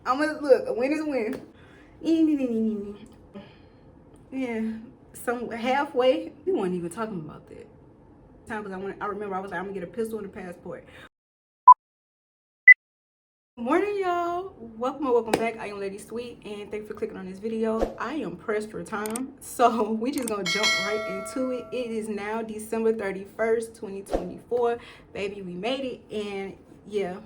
I'm gonna look. A win is a win. Yeah, some halfway. We weren't even talking about that time because I remember I was like, I'm gonna get a pistol and a passport. Good morning, y'all. Welcome back. I am Lady Sweet, and thanks for clicking on this video. I am pressed for time, so we just gonna jump right into it. It is now December 31st, 2024. Baby, we made it, and yeah.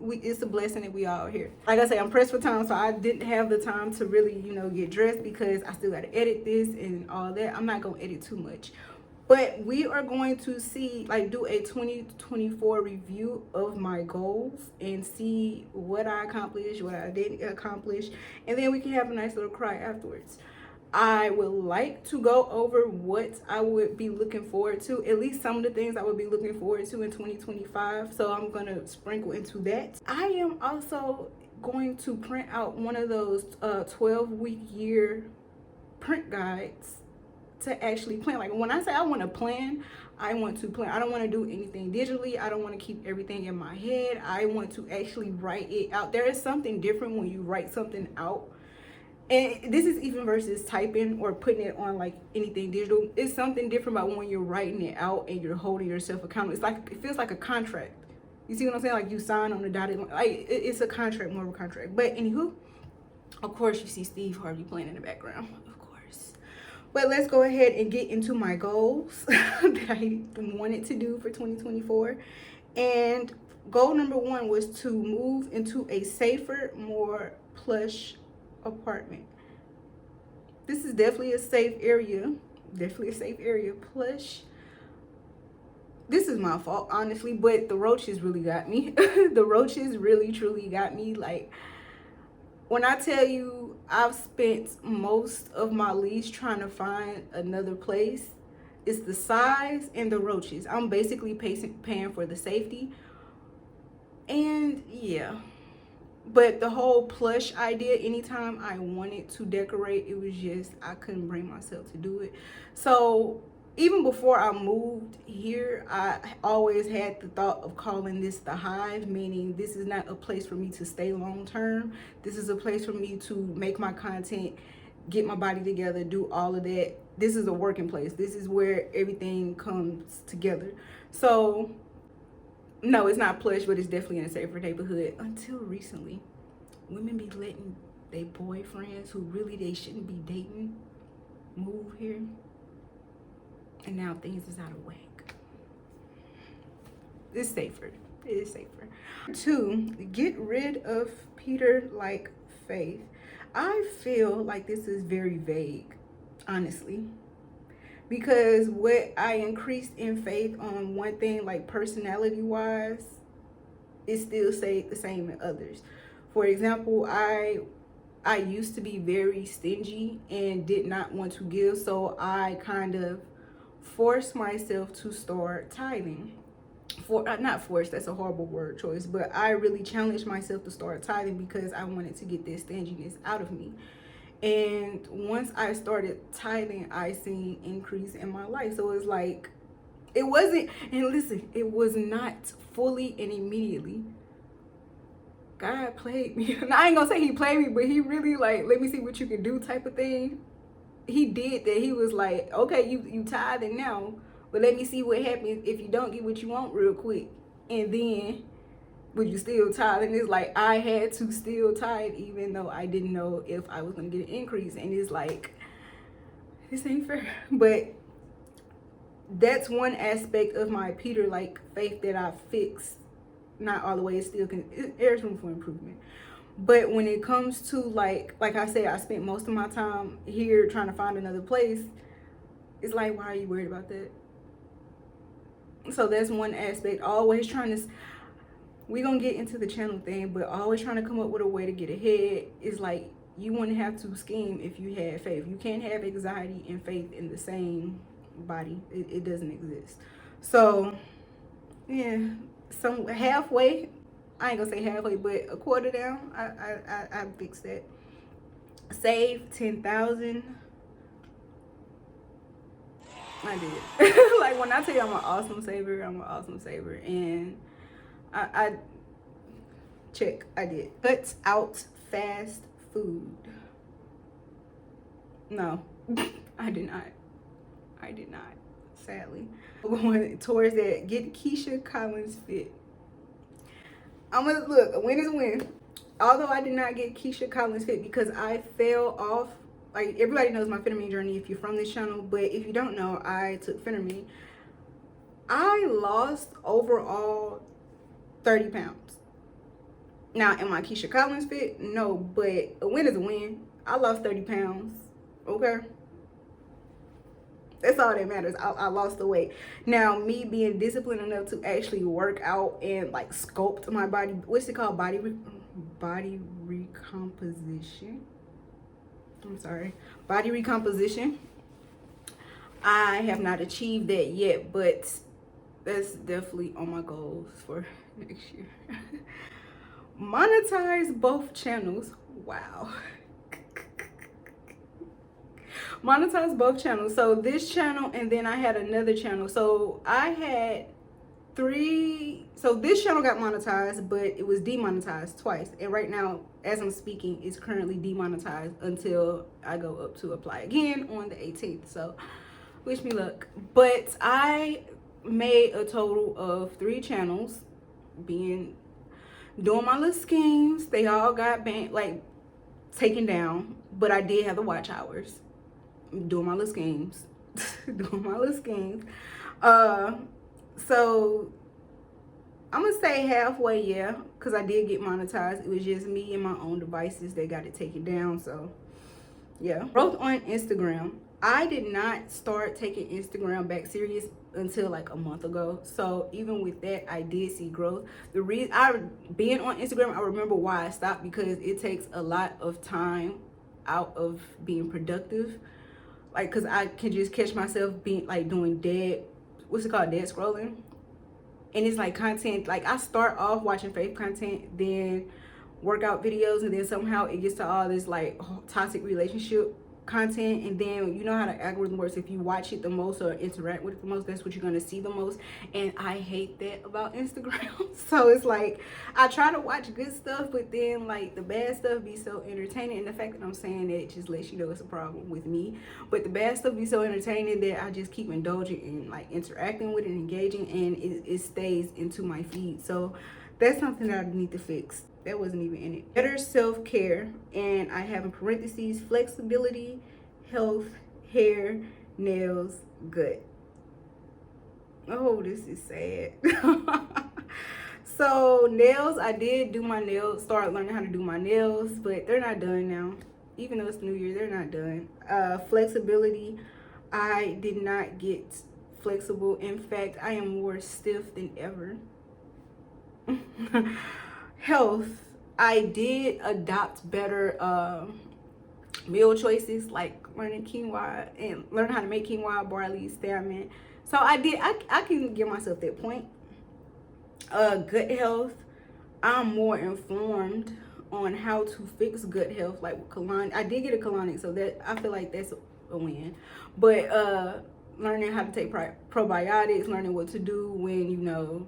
It's a blessing that we all here. Like I say, I'm pressed for time, so I didn't have the time to really, get dressed because I still got to edit this and all that. I'm not gonna edit too much, but we are going to see, do a 2024 review of my goals and see what I accomplished, what I didn't accomplish, and then we can have a nice little cry afterwards. I would like to go over what I would be looking forward to, at least some of the things I would be looking forward to in 2025. So I'm going to sprinkle into that. I am also going to print out one of those 12-week year print guides to actually plan. Like when I say I want to plan, I want to plan. I don't want to do anything digitally. I don't want to keep everything in my head. I want to actually write it out. There is something different when you write something out. And this is even versus typing or putting it on like anything digital. It's something different about when you're writing it out and you're holding yourself accountable. It's like, it feels like a contract. You see what I'm saying? Like you sign on the dotted line. Like it's a contract, more of a contract. But anywho, of course you see Steve Harvey playing in the background, of course. But let's go ahead and get into my goals that I wanted to do for 2024. And goal number one was to move into a safer, more plush apartment. This is definitely a safe area. Plush. This is my fault, honestly, but the roaches really got me. The roaches really, truly got me. Like, when I tell you I've spent most of my lease trying to find another place, it's the size and the roaches. I'm basically paying for the safety. And yeah. But the whole plush idea, anytime I wanted to decorate, it was just, I couldn't bring myself to do it. So even before I moved here, I always had the thought of calling this the Hive, meaning this is not a place for me to stay long term. This is a place for me to make my content, get my body together, do all of that. This is a working place. This is where everything comes together. So no, it's not plush, but it's definitely in a safer neighborhood. Until recently, women be letting their boyfriends who really they shouldn't be dating move here. And now things is out of whack. It's safer. It is safer. 2, get rid of Peter like Faith. I feel like this is very vague, honestly. Because what I increased in faith on one thing, like personality wise, it still stayed the same in others. For example, I used to be very stingy and did not want to give, so I kind of forced myself to start tithing. Not forced, that's a horrible word choice, but I really challenged myself to start tithing because I wanted to get this stinginess out of me. And once I started tithing, I seen increase in my life. So it's like, it wasn't, and listen, it was not fully and immediately. God played me. And I ain't gonna say he played me, but he really like, let me see what you can do type of thing. He did that. He was like, okay, you tithing now, but let me see what happens if you don't get what you want real quick. And then would you still tithe? And it's like, I had to still tithe even though I didn't know if I was gonna get an increase. And it's like, this ain't fair. But that's one aspect of my Peter like faith that I fixed. Not all the way, there's room for improvement. But when it comes to like I said, I spent most of my time here trying to find another place. It's like, why are you worried about that? So that's one aspect. Always trying to, we're gonna get into the channel thing, but always trying to come up with a way to get ahead. Is like, you wouldn't have to scheme if you had faith. You can't have anxiety and faith in the same body. It doesn't exist. So yeah, some halfway, I ain't gonna say halfway, but a quarter down, I fixed that. Save 10,000. I did. Like when I tell you I'm an awesome saver, I'm an awesome saver. And I check, I did. Cut out fast food. No, I did not. I did not, sadly. Going towards that, get Keisha Collins fit. I'm gonna look, a win is a win. Although I did not get Keisha Collins fit because I fell off. Like, everybody knows my Phentermine journey if you're from this channel, but if you don't know, I took Phentermine. I lost overall 30 pounds. Now, am I Keisha Collins fit? No, but a win is a win. I lost 30 pounds, okay? That's all that matters. I lost the weight. Now, me being disciplined enough to actually work out and like sculpt my body, what's it called? Body recomposition. I'm sorry. Body recomposition. I have not achieved that yet, but that's definitely on my goals for next year. Monetize both channels. Wow. Monetize both channels. So this channel, and then I had another channel. So I had 3. So this channel got monetized, but it was demonetized twice. And right now, as I'm speaking, it's currently demonetized until I go up to apply again on the 18th. So wish me luck. But I made a total of 3 channels, doing my little schemes. They all got banned, like taken down, but I did have the watch hours. Doing my little schemes. Doing my little schemes. So I'm gonna say halfway, yeah, because I did get monetized. It was just me and my own devices that got it taken down. So yeah. Growth on Instagram. I did not start taking Instagram back serious until like a month ago. So even with that, I did see growth. The reason being on Instagram, I remember why I stopped, because it takes a lot of time out of being productive. Like, because I can just catch myself being like doing dead scrolling. And it's like content, like I start off watching faith content, then workout videos, and then somehow it gets to all this like toxic relationship content. And then you know how the algorithm works. If you watch it the most or interact with it the most, that's what you're going to see the most. And I hate that about Instagram. So it's like I try to watch good stuff, but then like the bad stuff be so entertaining. And the fact that I'm saying that just lets you know it's a problem with me. But the bad stuff be so entertaining that I just keep indulging and like interacting with it, engaging, and it stays into my feed. So that's something that I need to fix. That wasn't even in it. Better self-care, and I have in parentheses flexibility, health, hair, nails, gut. Oh, this is sad. So nails, I did do my nails, start learning how to do my nails, but they're not done now. Even though it's New Year, they're not done. Flexibility, I did not get flexible. In fact, I am more stiff than ever. Health, I did adopt better meal choices, like learning quinoa and learn how to make quinoa, barley, salmon. So I can give myself that point. Gut health, I'm more informed on how to fix gut health, like with colonic. I did get a colonic, so that I feel like that's a win. But learning how to take probiotics, learning what to do when, you know,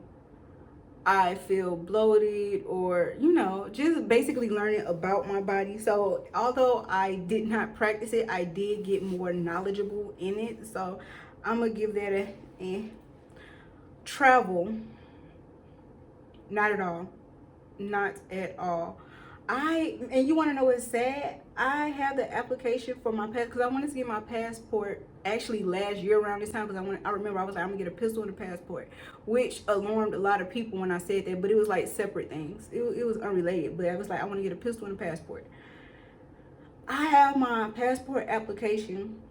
I feel bloated, or, you know, just basically learning about my body. So although I did not practice it, I did get more knowledgeable in it. So I'm gonna give that a travel. Not at all. Not at all. And you want to know what's sad? I have the application for my because I wanted to get my passport actually last year around this time, because I remember I was like, I'm gonna get a pistol and a passport, which alarmed a lot of people when I said that, but it was like separate things. It was unrelated, but I was like, I want to get a pistol and a passport. I have my passport application.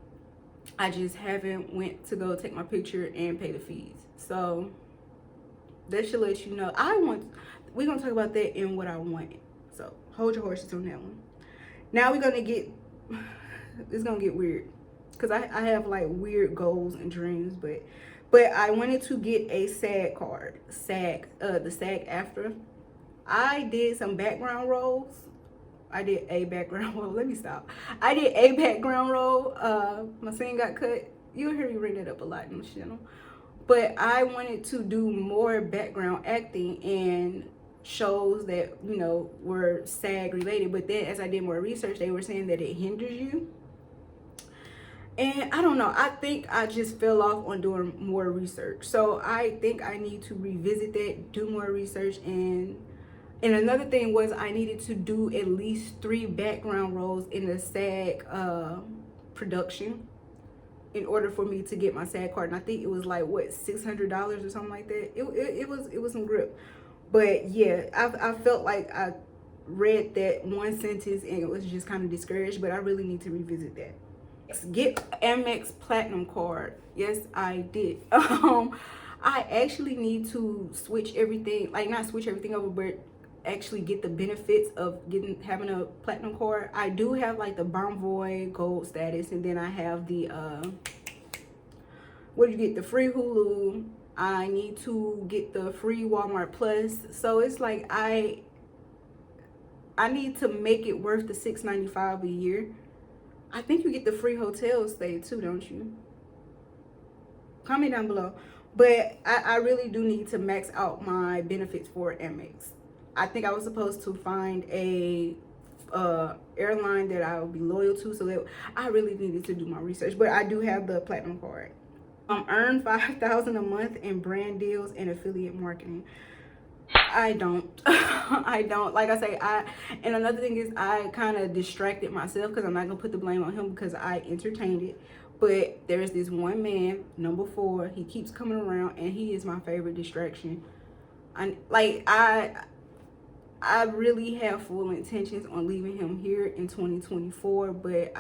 I just haven't went to go take my picture and pay the fees. So that should let you know. We're gonna talk about that in what I want. So hold your horses on that one. Now it's gonna get weird, because I have like weird goals and dreams, but I wanted to get a SAG card, the SAG-AFTRA. I did some background roles. I did a background role. Let me stop. I did a background role. My scene got cut. You'll hear me bring that up a lot in the channel. But I wanted to do more background acting, and shows that, you know, were SAG related. But then as I did more research, they were saying that it hinders you. And I don't know, I think I just fell off on doing more research. So I think I need to revisit that, do more research. And another thing was I needed to do at least 3 background roles in the SAG production in order for me to get my SAG card. And I think it was like, what, $600 or something like that. It was some grip. But yeah, I felt like I read that one sentence and it was just kind of discouraged, but I really need to revisit that. Get Amex Platinum card. Yes, I did. I actually need to switch everything, like not switch everything over, but actually get the benefits of having a platinum card. I do have like the Bonvoy gold status, and then I have the what do you get, the free Hulu. I need to get the free Walmart Plus. So it's like I need to make it worth the $6.95 a year. I think you get the free hotel stay too, don't you? Comment down below. But I really do need to max out my benefits for Amex. I think I was supposed to find a airline that I would be loyal to, so that I really needed to do my research. But I do have the platinum card. Earn $5,000 a month in brand deals and affiliate marketing. I don't. I don't. Like I say, and another thing is I kind of distracted myself, because I'm not gonna put the blame on him because I entertained it. But there's this one man, number 4. He keeps coming around, and he is my favorite distraction. I really have full intentions on leaving him here in 2024. But it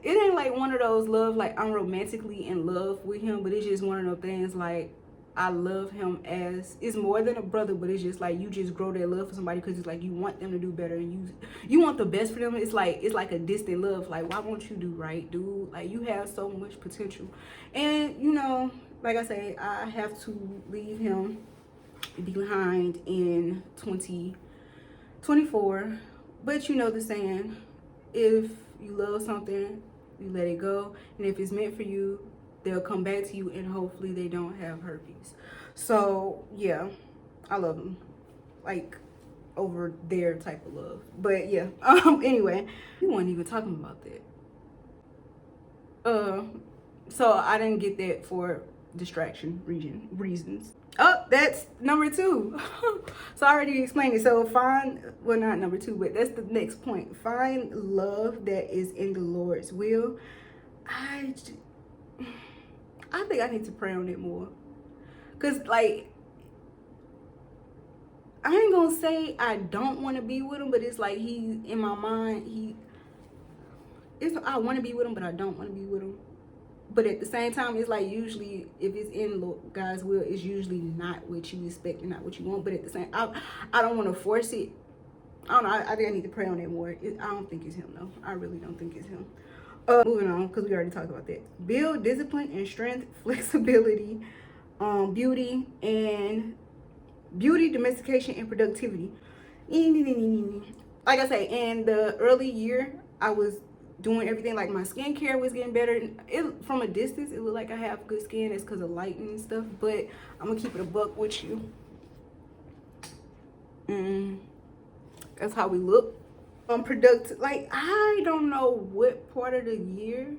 ain't like one of those love, like I'm romantically in love with him, but it's just one of those things like I love him as, it's more than a brother, but it's just like you just grow that love for somebody because it's like you want them to do better, and you want the best for them. It's like a distant love. Like, why won't you do right, dude? Like, you have so much potential. And you know, like I say, I have to leave him behind in 2024. But you know the saying, if you love something, you let it go, and if it's meant for you, they'll come back to you, and hopefully they don't have herpes. So yeah, I love them, like over their type of love. But yeah, anyway, we weren't even talking about that. So I didn't get that for distraction reasons. Oh, that's number 2. So I already explained it. So well, not number 2, but that's the next point. Find love that is in the Lord's will. I think I need to pray on it more. Because, like, I ain't going to say I don't want to be with him, but it's like he, in my mind, I want to be with him, but I don't want to be with him. But at the same time, it's like usually if it's in God's will, it's usually not what you expect and not what you want. But at the same, I don't want to force it. I don't know. I think I need to pray on it more. I don't think it's him, though. I really don't think it's him. Moving on, because we already talked about that. Build discipline and strength, flexibility, beauty, domestication, and productivity. Like I say, in the early year, I was doing everything. Like, my skincare was getting better. From a distance, it looked like I have good skin. It's because of lighting and stuff. But I'm gonna keep it a buck with you. That's how we look. Productive. Like, I don't know what part of the year,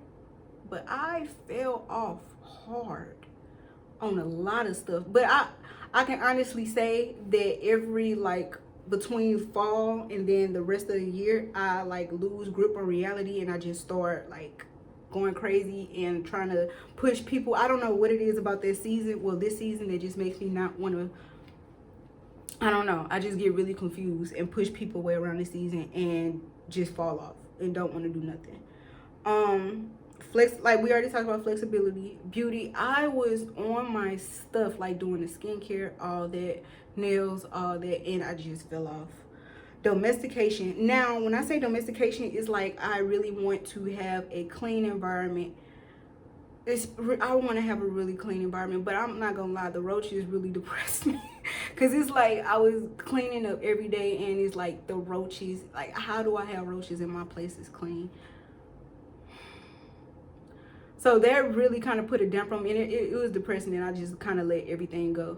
but I fell off hard on a lot of stuff. But I can honestly say that every, like, between fall and then the rest of the year, I like lose grip on reality, and I just start like going crazy and trying to push people. I don't know what it is about this season. Well, this season that just makes me not want to, I don't know. I just get really confused and push people away around this season and just fall off and don't want to do nothing. Like we already talked about, flexibility, beauty. I was on my stuff, like doing the skincare, all that, nails, all that, and I just fell off. Domestication. Now, when I say domestication, it's like I really want to have a clean environment. I want to have a really clean environment, but I'm not gonna lie, the roaches really depressed me. Because it's like I was cleaning up every day, and it's like the roaches, like, how do I have roaches and my place is clean? So that really kind of put a damper on me, and it was depressing, and I just kind of let everything go.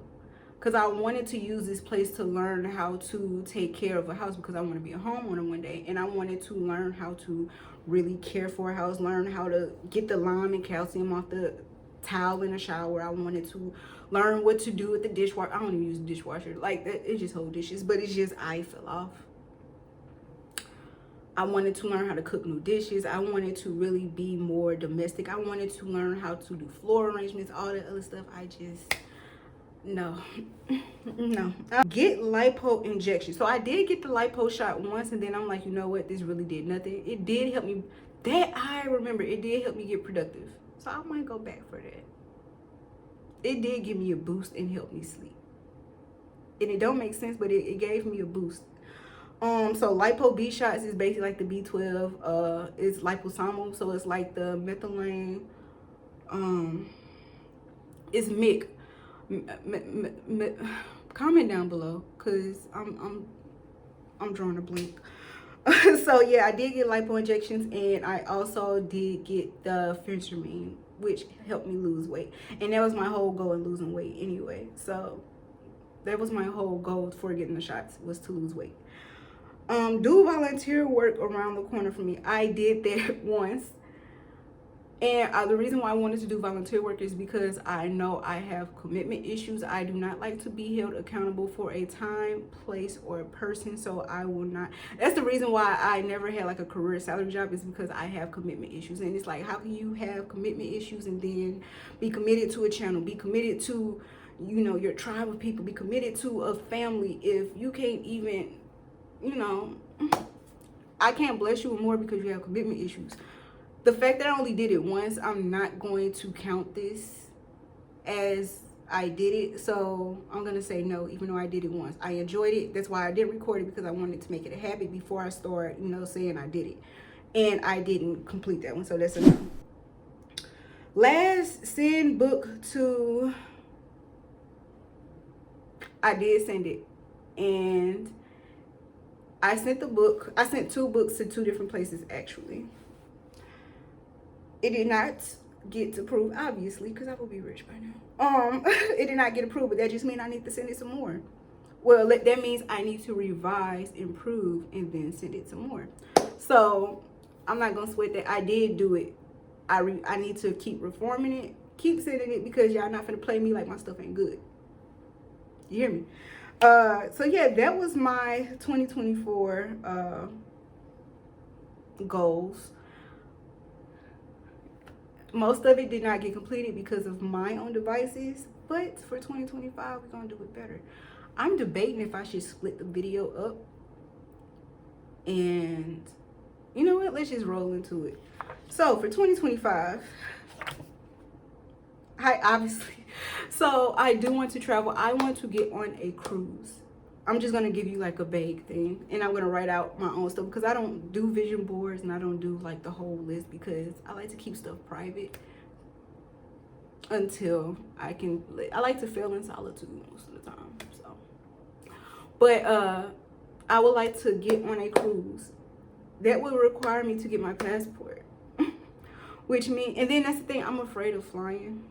because I wanted to use this place to learn how to take care of a house, because I want to be a homeowner one day, and I wanted to learn how to really care for a house, learn how to get the lime and calcium off the towel in the shower. I wanted to learn what to do with the dishwasher. I don't even use the dishwasher like that. It just hold dishes, but it's just I fell off. I wanted to learn how to cook new dishes. I wanted to really be more domestic. I wanted to learn how to do floor arrangements, all that other stuff. I just, no, no. Get lipo injection. So I did get the lipo shot once, and then I'm like, you know what? This really did nothing. It did help me. That I remember, it did help me get productive. So I might go back for that. It did give me a boost and help me sleep. And it don't make sense, but it gave me a boost. So lipo B shots is basically like the B12. It's liposomal, so it's like the methylene. It's MIC. Comment down below, cause I'm drawing a blank. So yeah, I did get lipo injections, and I also did get the phentermine, which helped me lose weight. And that was my whole goal in losing weight anyway. So that was my whole goal for getting the shots, was to lose weight. Do volunteer work around the corner for me. I did that once. And the reason why I wanted to do volunteer work is because I know I have commitment issues. I do not like to be held accountable for a time, place, or a person. So I will not. That's the reason why I never had like a career salary job, is because I have commitment issues. And it's like, how can you have commitment issues and then be committed to a channel, be committed to, you know, your tribe of people, be committed to a family, if you can't even, you know, I can't bless you with more because you have commitment issues. The fact that I only did it once, I'm not going to count this as I did it. So I'm going to say no, even though I did it once. I enjoyed it. That's why I didn't record it, because I wanted to make it a habit before I start, you know, saying I did it. And I didn't complete that one. So that's a no. Last send book to, I did send it. And I sent the book. I sent 2 books to 2 different places, actually. It did not get approved, obviously, because I will be rich by now. It did not get approved, but that just means I need to send it some more. Well, that means I need to revise, improve, and then send it some more. So I'm not gonna sweat that. I did do it. I need to keep reforming it, keep sending it, because y'all not gonna play me like my stuff ain't good. You hear me? So yeah, that was my 2024 goals. Most of it did not get completed because of my own devices, but for 2025, we're gonna do it better. I'm debating if I should split the video up, and you know what? Let's just roll into it. So for 2025, I do want to travel. I want to get on a cruise. I'm just gonna give you like a vague thing, and I'm gonna write out my own stuff, because I don't do vision boards and I don't do like the whole list, because I like to keep stuff private until I like to fail in solitude most of the time. So, but I would like to get on a cruise. That would require me to get my passport, which means, and then that's the thing, I'm afraid of flying.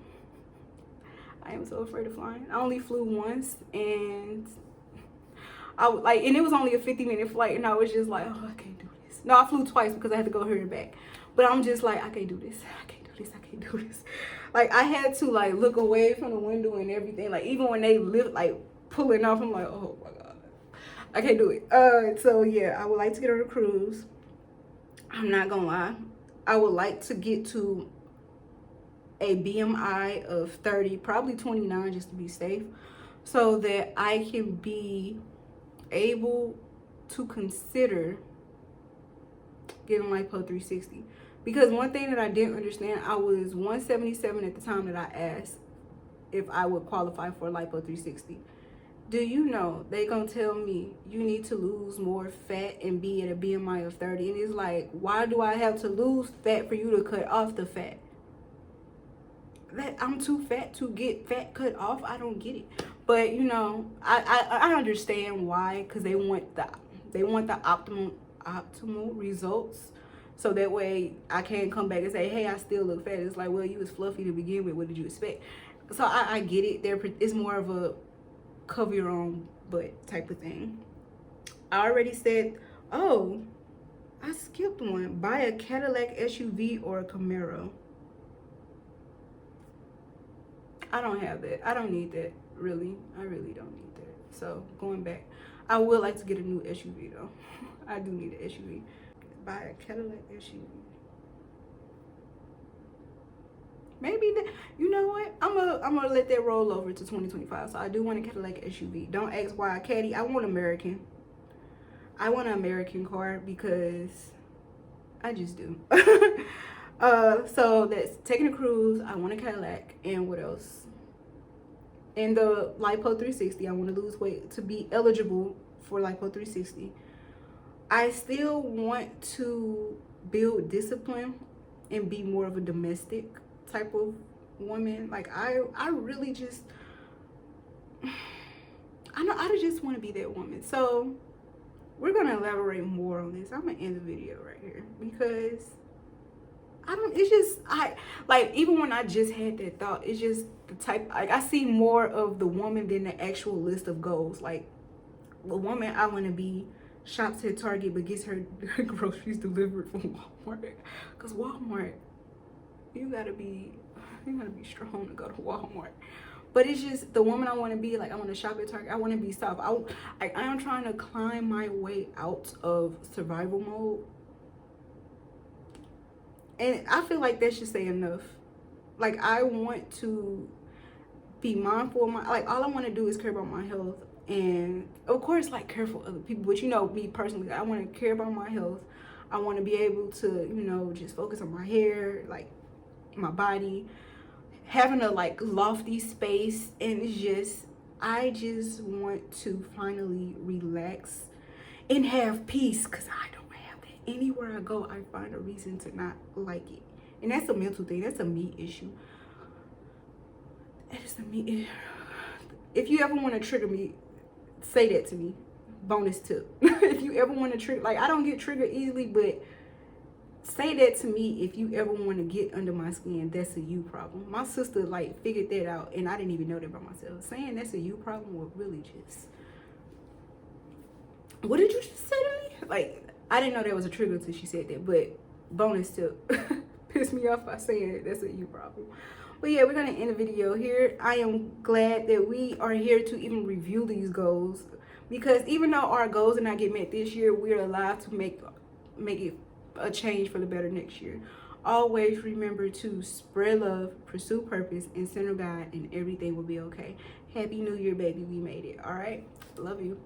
I am so afraid of flying. I only flew once, and and it was only a 50-minute flight, and I was just like, oh, I can't do this. No, I flew twice because I had to go here and back. But I'm just like, I can't do this. I can't do this. I can't do this. Like, I had to like look away from the window and everything. Like, even when they lift, like pulling off, I'm like, oh my God, I can't do it. So yeah, I would like to get on a cruise. I'm not gonna lie. I would like to get to a BMI of 30, probably 29, just to be safe, so that I can be able to consider getting lipo 360. Because one thing that I didn't understand, I was 177 at the time that I asked if I would qualify for lipo 360. Do you know they gonna tell me you need to lose more fat and be at a BMI of 30? And it's like, why do I have to lose fat for you to cut off the fat? That I'm too fat to get fat cut off? I don't get it. But you know, I understand why, because they want the optimal results, so that way I can't come back and say, hey, I still look fat. It's like, well, you was fluffy to begin with. What did you expect? So I get it. It's more of a cover your own butt type of thing. I already said, oh, I skipped one. Buy a Cadillac SUV or a Camaro. I don't have that. I don't need that, really. I really don't need that. So, going back, I would like to get a new SUV, though. I do need an SUV. Buy a Cadillac SUV. Maybe that, you know what? I'm gonna let that roll over to 2025. So I do want a Cadillac SUV. Don't ask why a Caddy. I want American. I want an American car because I just do. So that's taking a cruise. I want a Cadillac, and what else? And the Lipo 360. I want to lose weight to be eligible for Lipo 360. I still want to build discipline and be more of a domestic type of woman. Like I really just, I just want to be that woman. So we're gonna elaborate more on this. I'm gonna end the video right here because like, even when I just had that thought, it's just the type, like, I see more of the woman than the actual list of goals. Like, the woman I want to be shops at Target but gets her groceries delivered from Walmart. Because Walmart, you gotta be strong to go to Walmart. But it's just the woman I want to be. Like, I want to shop at Target. I want to be soft. I am trying to climb my way out of survival mode. And I feel like that should say enough. Like, I want to be mindful of like, all I want to do is care about my health. And, of course, like, care for other people. But, you know, me personally, I want to care about my health. I want to be able to, you know, just focus on my hair, like, my body. Having a, like, lofty space. And it's just, I just want to finally relax and have peace. Because I don't. Anywhere I go, I find a reason to not like it. And that's a mental thing. That's a me issue. That is a me issue. If you ever want to trigger me, say that to me. Bonus tip. If you ever want to trigger, like, I don't get triggered easily, but say that to me if you ever want to get under my skin. That's a you problem. My sister, like, figured that out, and I didn't even know that about myself. Saying that's a you problem would really just... What did you just say to me? Like, I didn't know that was a trigger until she said that, but bonus tip. Pissed me off by saying that's a you problem. But yeah, we're gonna end the video here. I am glad that we are here to even review these goals, because even though our goals did not get met this year, we're alive to make it a change for the better next year. Always remember to spread love, pursue purpose, and center God, and everything will be okay. Happy New Year, baby. We made it. All right. Love you.